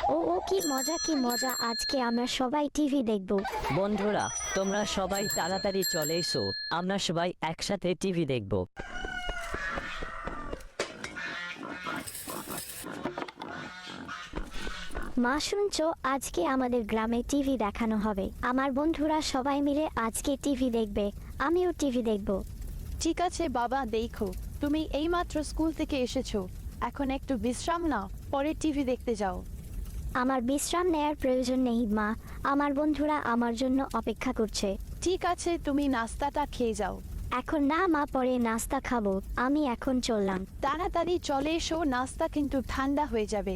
ও ও কি মজা কি মজা, আজকে আমরা সবাই টিভি দেখব। বন্ধুরা, তোমরা সবাই তাড়াতাড়ি চলে এসো, আমরা সবাই একসাথে টিভি দেখব। মা শুনছো, আজকে আমাদের গ্রামে টিভি দেখানো হবে। আমার বন্ধুরা সবাই মিলে আজকে টিভি দেখবে, আমিও টিভি দেখব। ঠিক আছে বাবা, দেখো তুমি এইমাত্র স্কুল থেকে এসেছো, এখন একটু বিশ্রাম নাও, পরে টিভি দেখতে যাও। আমার বিশ্রাম নেয়ার প্রয়োজন নেই মা, আমার বন্ধুরা আমার জন্য অপেক্ষা করছে। ঠিক আছে, তুমি নাস্তাটা খেয়ে যাও। এখন না মা, পরে নাস্তা খাবো, আমি এখন চললাম। তাড়াতাড়ি চলে এসো, নাস্তা কিন্তু ঠান্ডা হয়ে যাবে।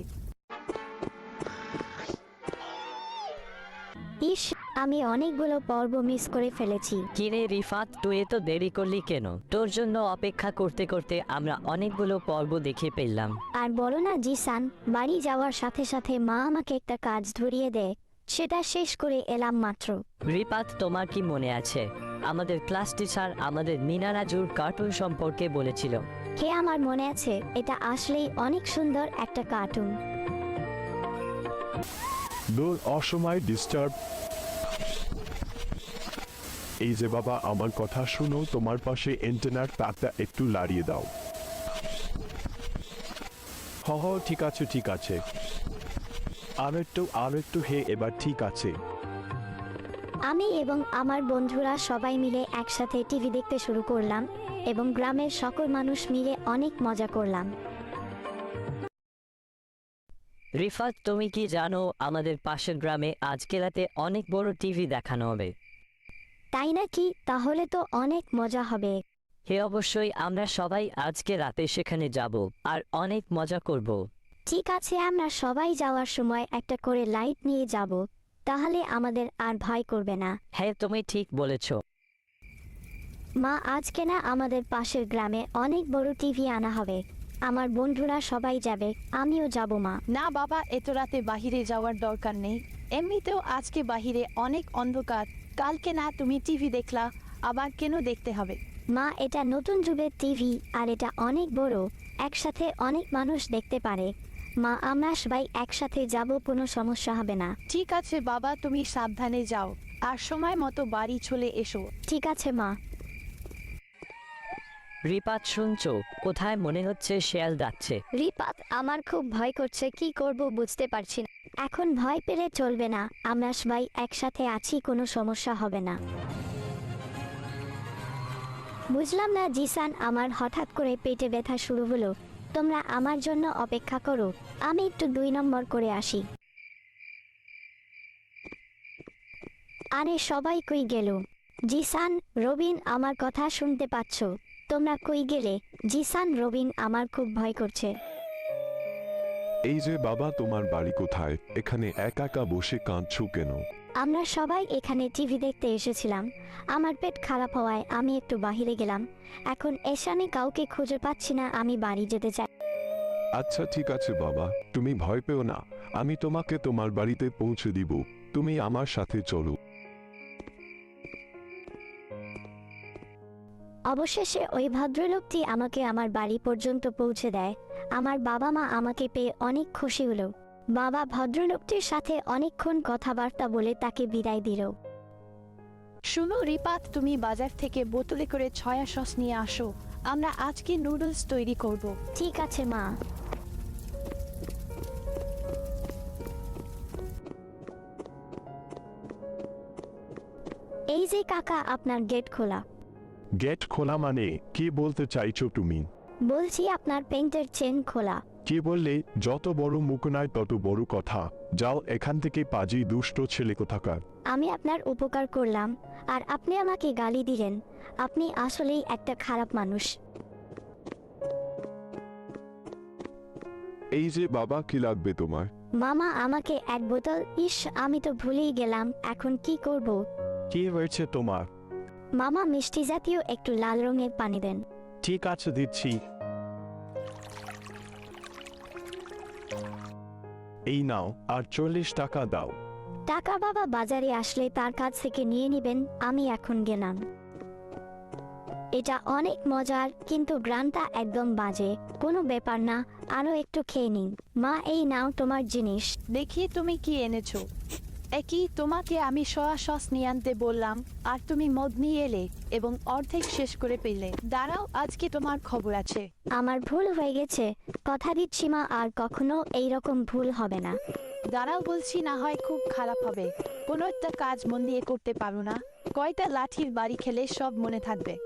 ইস, আমি অনেকগুলো পর্ব মিস করে ফেলেছি। কিরে রিফাত, তুই এত দেরি করলি কেন? তোর জন্য অপেক্ষা করতে করতে আমরা অনেকগুলো পর্ব দেখে ফেললাম। আর বলো না জিসান, বাড়ি যাওয়ার সাথে সাথে মা আমাকে একটা কাজ ধরিয়ে দেয়, সেটা শেষ করে এলাম মাত্র। রিফাত, তোমার কি মনে আছে আমাদের ক্লাস টিচার আমাদের মিনা রাজুর কার্টুন সম্পর্কে বলেছিল? হে, আমার মনে আছে, এটা আসলেই অনেক সুন্দর একটা কার্টুন। দূর অসময় ডিস্টার্ব। এই যে বাবা, আমার কথা শুনো, তোমার পাশে এন্টেনার তারটা একটু লাড়িয়ে দাও। হ ঠিক আছে ঠিক আছে, আর একটু হে, এবার ঠিক আছে। আমি এবং আমার বন্ধুরা সবাই মিলে একসাথে টিভি দেখতে শুরু করলাম এবং গ্রামের সকল মানুষ মিলে অনেক মজা করলাম। রিফাত, তুমি কি জানো আমাদের পাশের গ্রামে আজকে রাতে অনেক বড় টিভি দেখানো হবে? তাই নাকি? তাহলে তো অনেক মজা হবে। হে অবশ্যই, আমরা সবাই আজকে রাতে সেখানে যাব আর অনেক মজা করব। ঠিক আছে, আমরা সবাই যাওয়ার সময় একটা করে লাইট নিয়ে যাব, তাহলে আমাদের আর ভয় করবে না। হ্যাঁ, তুমি ঠিক বলেছ। মা, আজকে না আমাদের পাশের গ্রামে অনেক বড় টিভি আনা হবে, আমার বন্ধুরা সবাই যাবে, আমিও যাব মা। না বাবা, এত রাতে বাহিরে যাওয়ার দরকার নেই, এমনিতেও আজকে বাহিরে অনেক অন্ধকার। কালকে না তুমি টিভি দেখলা, আবার কেন দেখতে হবে? মা, এটা নতুন যুগের টিভি আর এটা অনেক বড়, একসাথে অনেক মানুষ দেখতে পারে। মা, আমরা সবাই একসাথে যাব, কোনো সমস্যা হবে না। ঠিক আছে বাবা, তুমি সাবধানে যাও আর সময় মতো বাড়ি চলে এসো। ঠিক আছে মা। রিপাত, শুনছো? কোথায় মনে হচ্ছে শেয়াল যাচ্ছে। রিপাত, আমার খুব ভয় করছে, কি করব বুঝতে পারছি না। এখন ভয় পেলে চলবে না, আমরা সবাই একসাথে আছি, কোনো সমস্যা হবে না। বুঝলাম না জিসান, আমার হঠাৎ করে পেটে ব্যথা শুরু হলো, তোমরা আমার জন্য অপেক্ষা করো, আমি একটু 2 নম্বর করে আসি। আরে সবাই কই গেল? জিসান, রবিন, আমার কথা শুনতে পাচ্ছ? তোমরা কই গেলে? জিসান, রবিন, আমার খুব ভয় করছে। এই যে বাবা, তোমার বাড়ি কোথায়? এখানে একা একা বসে কাঁদছো কেন? আমরা সবাই এখানে টিভি দেখতে এসেছিলাম, আমার পেট খারাপ হওয়ায় আমি একটু বাহিরে গেলাম, এখন এখানে কাউকে খুঁজে পাচ্ছি না, আমি বাড়ি যেতে চাই। আচ্ছা ঠিক আছে বাবা, তুমি ভয় পেও না, আমি তোমাকে তোমার বাড়িতে পৌঁছে দিব, তুমি আমার সাথে চলো। অবশেষে ওই ভদ্রলোকটি আমাকে আমার বাড়ি পর্যন্ত পৌঁছে দেয়। আমার বাবা মা আমাকে পেয়ে অনেক খুশি হলো। বাবা ভদ্রলোকটির সাথে অনেকক্ষণ কথাবার্তা বলে তাকে বিদায় দিল। শুনো রিপাত, তুমি বাজার থেকে বোতলে করে সয়া সস নিয়ে আসো, আমরা আজকে নুডলস তৈরি করব। ঠিক আছে মা। এই যে কাকা, আপনার গেট খোলা। গেট খোলা মানে কি বলতে চাইছো তুমি? বলছি আপনার পেন্টের চেন খোলা। কি বললে? যত বড় মুখ নয় তত বড় কথা, যাও এখান থেকে, পাজি দুষ্ট ছেলে কোথাকার। আমি আপনার উপকার করলাম আর আপনি আমাকে গালি দিলেন, আপনি আসলেই একটা খারাপ মানুষ। এই যে বাবা, কি লাগবে তোমার? মামা, আমাকে 1 বোতল। ইস, আমি তো ভুলেই গেলাম, এখন কি করব? কি হয়েছে তোমার? মামা, মিষ্টি জাতীয় একটু লাল রঙের পানি দেন। ঠিক আছে, দিচ্ছি। এই নাও, আর 40 টাকা দাও। টাকা বাবা বাজারে আসলে তার কাছ থেকে নিয়ে নেবেন, আমি এখন গেলাম। এটা অনেক মজার, কিন্তু গ্রানটা একদম বাজে। কোনো ব্যাপার না, আরো একটু খেয়ে নিন। মা, এই নাও তোমার জিনিস। দেখি তুমি কি এনেছো। একই তোমাকে আমি সয়া সস নিয়ে আনতে বললাম, আর তুমি মদ নিয়ে এলে এবং অর্ধেক শেষ করে পেলে। দাঁড়াও, আজকে তোমার খবর আছে। আমার ভুল হয়ে গেছে, কথা দিচ্ছি মা, আর কখনো এইরকম ভুল হবে না। দাঁড়াও বলছি, না হয় খুব খারাপ হবে। কোনো একটা কাজ মন দিয়ে করতে পারো না। কয়টা লাঠির বাড়ি খেলে সব মনে থাকবে।